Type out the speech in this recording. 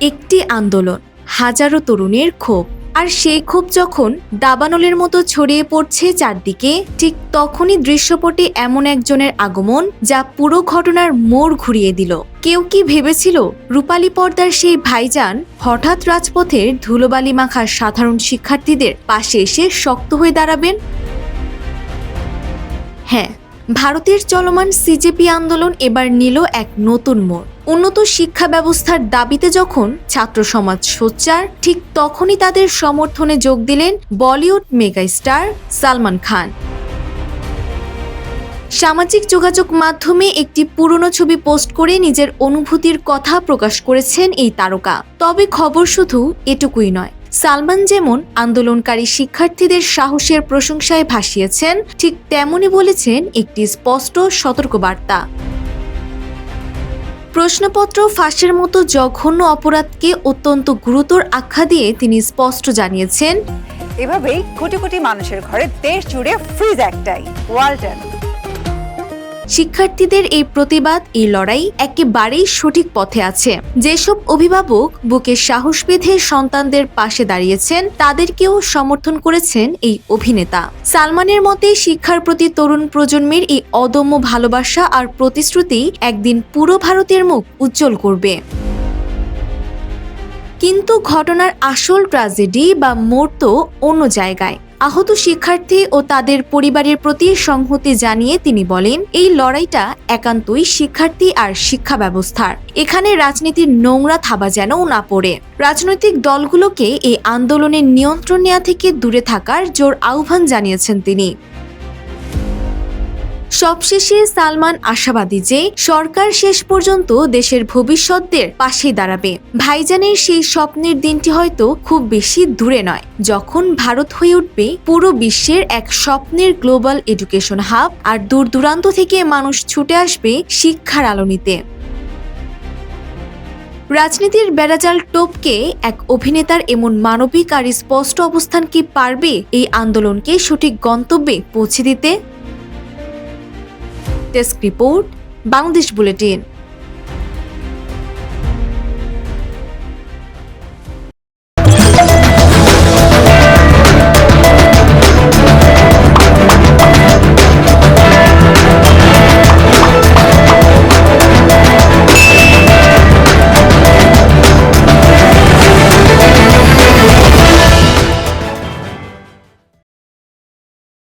একটি আন্দোলন, হাজারো তরুণের ক্ষোভ, আর সেই ক্ষোভ যখন দাবানলের মতো ছড়িয়ে পড়ছে চারদিকে, ঠিক তখনই দৃশ্যপটে এমন একজনের আগমন যা পুরো ঘটনার মোড় ঘুরিয়ে দিল। কেউ কি ভেবেছিল রূপালী পর্দার সেই ভাইজান হঠাৎ রাজপথের ধুলোবালি মাখা সাধারণ শিক্ষার্থীদের পাশে এসে শক্ত হয়ে দাঁড়াবেন? হ্যাঁ, ভারতের চলমান সিজেপি আন্দোলন এবার নিল এক নতুন মোড়। উন্নত শিক্ষা ব্যবস্থার দাবিতে যখন ছাত্র সমাজ সোচ্চার, ঠিক তখনই তাদের সমর্থনে যোগ দিলেন বলিউড মেগাস্টার সালমান খান। সামাজিক যোগাযোগ মাধ্যমে একটি পুরনো ছবি পোস্ট করে নিজের অনুভূতির কথা প্রকাশ করেছেন এই তারকা। তবে খবর শুধু এটুকুই নয়, সালমান যেমন আন্দোলনকারী শিক্ষার্থীদের সাহসের প্রশংসায় ভাসিয়েছেন, ঠিক তেমনি বলেছেন একটি স্পষ্ট সতর্কবার্তা। প্রশ্নপত্র ফাঁসের মতো জঘন্য অপরাধকে অত্যন্ত গুরুতর আখ্যা দিয়ে তিনি স্পষ্ট জানিয়েছেন, এভাবেই কোটি কোটি মানুষের ঘরে দেশ জুড়ে ফ্রিজ একটাই, ওয়ালটন। শিক্ষার্থীদের এই প্রতিবাদ, এই লড়াই একেবারেই সঠিক পথে আছে। যেসব অভিভাবক বুকে সাহস বেঁধে সন্তানদের পাশে দাঁড়িয়েছেন, তাদেরকেও সমর্থন করেছেন এই অভিনেতা। সালমানের মতে শিক্ষার প্রতি তরুণ প্রজন্মের এই অদম্য ভালোবাসা আর প্রতিশ্রুতি একদিন পুরো ভারতের মুখ উজ্জ্বল করবে। কিন্তু ঘটনার আসল ট্র্যাজেডি বা মোড় তো অন্য জায়গায়। আহত শিক্ষার্থী ও তাদের পরিবারের প্রতি সংহতি জানিয়ে তিনি বলেন, এই লড়াইটা একান্তই শিক্ষার্থী আর শিক্ষা ব্যবস্থার। এখানে রাজনীতির নোংরা থাবা যেন না পড়ে। রাজনৈতিক দলগুলোকে এই আন্দোলনের নিয়ন্ত্রণ নেওয়া থেকে দূরে থাকার জোর আহ্বান জানিয়েছেন তিনি। সবশেষে সালমান আশাবাদী যে সরকার শেষ পর্যন্ত দেশের ভবিষ্যৎদের পাশে দাঁড়াবে। ভাইজানের সেই স্বপ্নের দিনটি হয়তো খুব বেশি দূরে নয়, যখন ভারত হয়ে উঠবে পুরো বিশ্বের এক স্বপ্নের গ্লোবাল এডুকেশন হাব, আর দূর দূরান্ত থেকে মানুষ ছুটে আসবে শিক্ষার আলো নিতে। রাজনীতির বেড়াজাল টপকে এক অভিনেতার এমন মানবিক আর স্পষ্ট অবস্থান কি পারবে এই আন্দোলনকে সঠিক গন্তব্যে পৌঁছে দিতে? Desk report, Bangladesh bulletin.